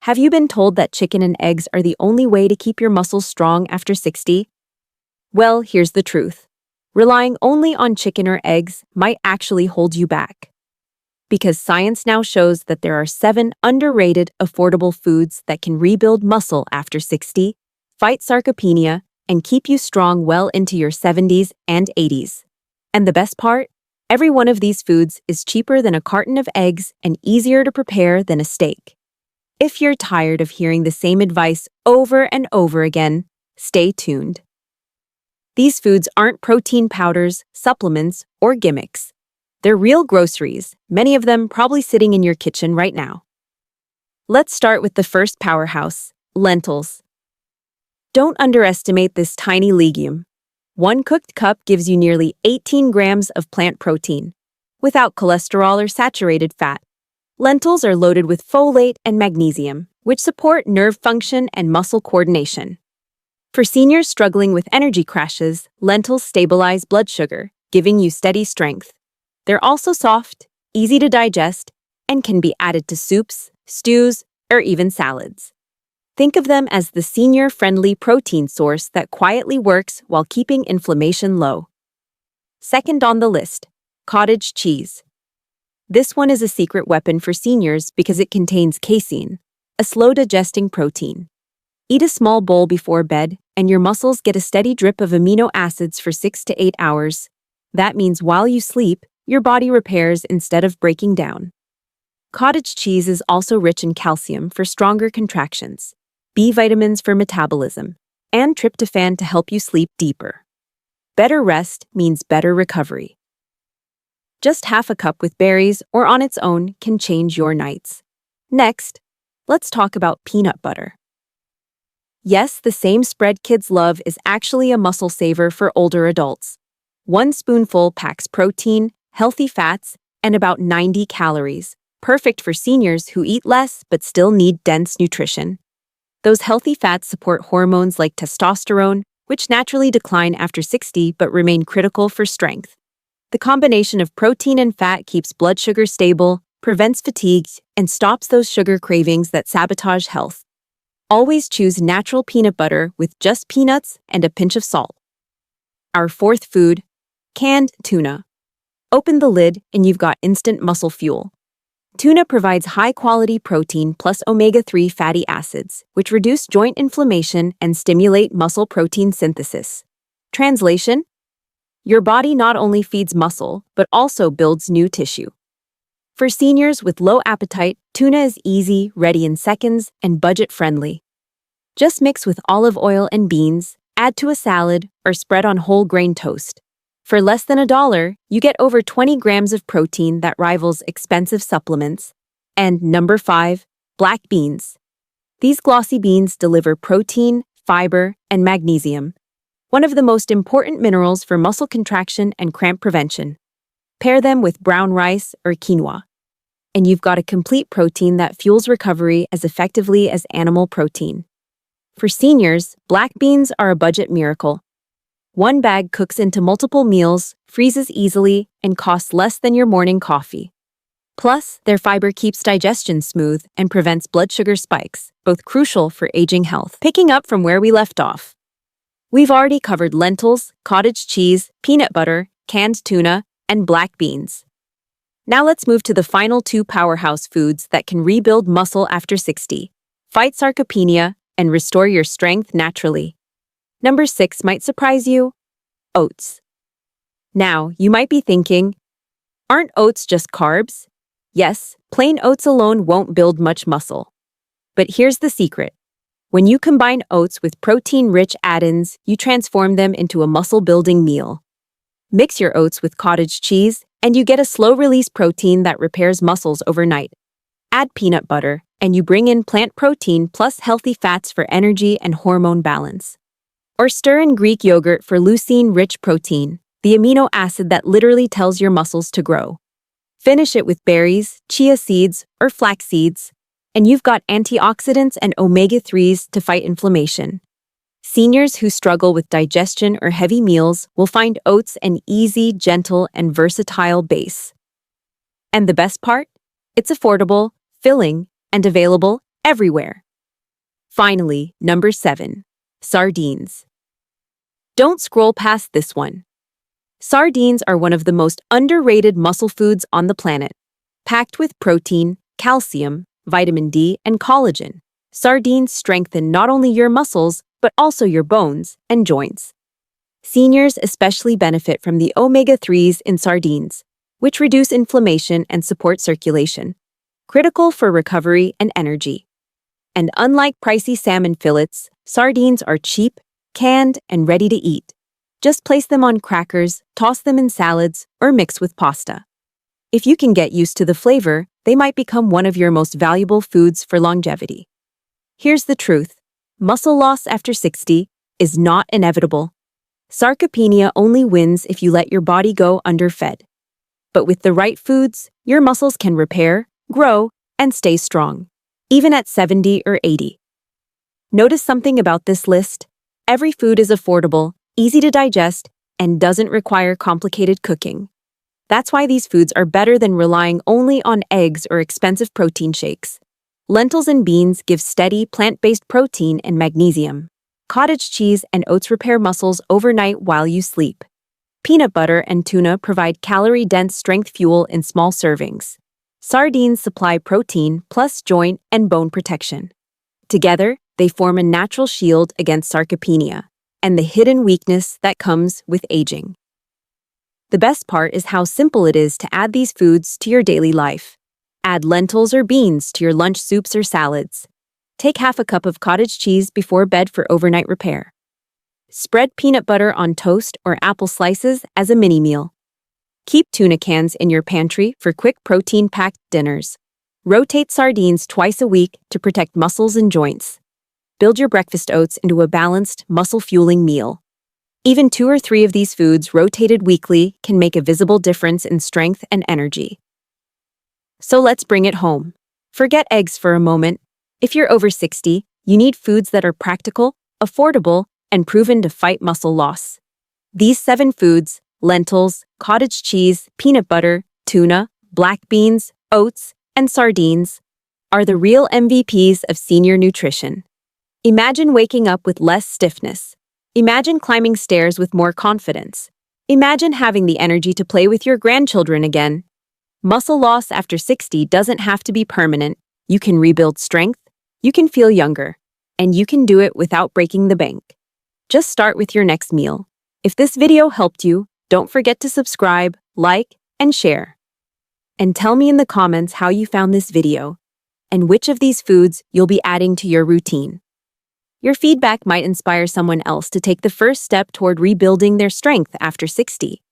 Have you been told that chicken and eggs are the only way to keep your muscles strong after 60? Well, here's the truth. Relying only on chicken or eggs might actually hold you back. Because science now shows that there are 7 underrated, affordable foods that can rebuild muscle after 60, fight sarcopenia, and keep you strong well into your 70s and 80s. And the best part? Every one of these foods is cheaper than a carton of eggs and easier to prepare than a steak. If you're tired of hearing the same advice over and over again, stay tuned. These foods aren't protein powders, supplements, or gimmicks. They're real groceries, many of them probably sitting in your kitchen right now. Let's start with the first powerhouse, lentils. Don't underestimate this tiny legume. 1 cooked cup gives you nearly 18 grams of plant protein, without cholesterol or saturated fat. Lentils are loaded with folate and magnesium, which support nerve function and muscle coordination. For seniors struggling with energy crashes, lentils stabilize blood sugar, giving you steady strength. They're also soft, easy to digest, and can be added to soups, stews, or even salads. Think of them as the senior-friendly protein source that quietly works while keeping inflammation low. Second on the list, cottage cheese. This one is a secret weapon for seniors because it contains casein, a slow-digesting protein. Eat a small bowl before bed, and your muscles get a steady drip of amino acids for 6 to 8 hours. That means while you sleep, your body repairs instead of breaking down. Cottage cheese is also rich in calcium for stronger contractions, B vitamins for metabolism, and tryptophan to help you sleep deeper. Better rest means better recovery. Just half a cup with berries or on its own can change your nights. Next, let's talk about peanut butter. Yes, the same spread kids love is actually a muscle saver for older adults. 1 spoonful packs protein, healthy fats, and about 90 calories, perfect for seniors who eat less but still need dense nutrition. Those healthy fats support hormones like testosterone, which naturally decline after 60 but remain critical for strength. The combination of protein and fat keeps blood sugar stable, prevents fatigue, and stops those sugar cravings that sabotage health. Always choose natural peanut butter with just peanuts and a pinch of salt. Our fourth food, canned tuna. Open the lid and you've got instant muscle fuel. Tuna provides high-quality protein plus omega-3 fatty acids, which reduce joint inflammation and stimulate muscle protein synthesis. Translation: your body not only feeds muscle, but also builds new tissue. For seniors with low appetite, tuna is easy, ready in seconds, and budget-friendly. Just mix with olive oil and beans, add to a salad, or spread on whole grain toast. For less than $1, you get over 20 grams of protein that rivals expensive supplements. And number 5, black beans. These glossy beans deliver protein, fiber, and magnesium, one of the most important minerals for muscle contraction and cramp prevention. Pair them with brown rice or quinoa, and you've got a complete protein that fuels recovery as effectively as animal protein. For seniors, black beans are a budget miracle. 1 bag cooks into multiple meals, freezes easily, and costs less than your morning coffee. Plus, their fiber keeps digestion smooth and prevents blood sugar spikes, both crucial for aging health. Picking up from where we left off, we've already covered lentils, cottage cheese, peanut butter, canned tuna, and black beans. Now let's move to the final 2 powerhouse foods that can rebuild muscle after 60, fight sarcopenia, and restore your strength naturally. Number 6 might surprise you: oats. Now, you might be thinking, aren't oats just carbs? Yes, plain oats alone won't build much muscle. But here's the secret. When you combine oats with protein-rich add-ins, you transform them into a muscle-building meal. Mix your oats with cottage cheese, and you get a slow-release protein that repairs muscles overnight. Add peanut butter, and you bring in plant protein plus healthy fats for energy and hormone balance. Or stir in Greek yogurt for leucine-rich protein, the amino acid that literally tells your muscles to grow. Finish it with berries, chia seeds, or flax seeds, and you've got antioxidants and omega-3s to fight inflammation. Seniors who struggle with digestion or heavy meals will find oats an easy, gentle, and versatile base. And the best part? It's affordable, filling, and available everywhere. Finally, number 7. Sardines. Don't scroll past this one. Sardines are one of the most underrated muscle foods on the planet. Packed with protein, calcium, vitamin D, and collagen, sardines strengthen not only your muscles, but also your bones and joints. Seniors especially benefit from the omega-3s in sardines, which reduce inflammation and support circulation, critical for recovery and energy. And unlike pricey salmon fillets, sardines are cheap, canned, and ready to eat. Just place them on crackers, toss them in salads, or mix with pasta. If you can get used to the flavor, they might become one of your most valuable foods for longevity. Here's the truth. Muscle loss after 60 is not inevitable. Sarcopenia only wins if you let your body go underfed. But with the right foods, your muscles can repair, grow, and stay strong, even at 70 or 80. Notice something about this list. Every food is affordable, easy to digest, and doesn't require complicated cooking. That's why these foods are better than relying only on eggs or expensive protein shakes. Lentils and beans give steady, plant-based protein and magnesium. Cottage cheese and oats repair muscles overnight while you sleep. Peanut butter and tuna provide calorie-dense strength fuel in small servings. Sardines supply protein plus joint and bone protection. Together, they form a natural shield against sarcopenia and the hidden weakness that comes with aging. The best part is how simple it is to add these foods to your daily life. Add lentils or beans to your lunch soups or salads. Take half a cup of cottage cheese before bed for overnight repair. Spread peanut butter on toast or apple slices as a mini meal. Keep tuna cans in your pantry for quick protein-packed dinners. Rotate sardines twice a week to protect muscles and joints. Build your breakfast oats into a balanced, muscle-fueling meal. Even 2 or 3 of these foods rotated weekly can make a visible difference in strength and energy. So let's bring it home. Forget eggs for a moment. If you're over 60, you need foods that are practical, affordable, and proven to fight muscle loss. These 7 foods, lentils, cottage cheese, peanut butter, tuna, black beans, oats, and sardines, are the real MVPs of senior nutrition. Imagine waking up with less stiffness. Imagine climbing stairs with more confidence. Imagine having the energy to play with your grandchildren again. Muscle loss after 60 doesn't have to be permanent. You can rebuild strength, you can feel younger, and you can do it without breaking the bank. Just start with your next meal. If this video helped you, don't forget to subscribe, like, and share. And tell me in the comments how you found this video, and which of these foods you'll be adding to your routine. Your feedback might inspire someone else to take the first step toward rebuilding their strength after 60.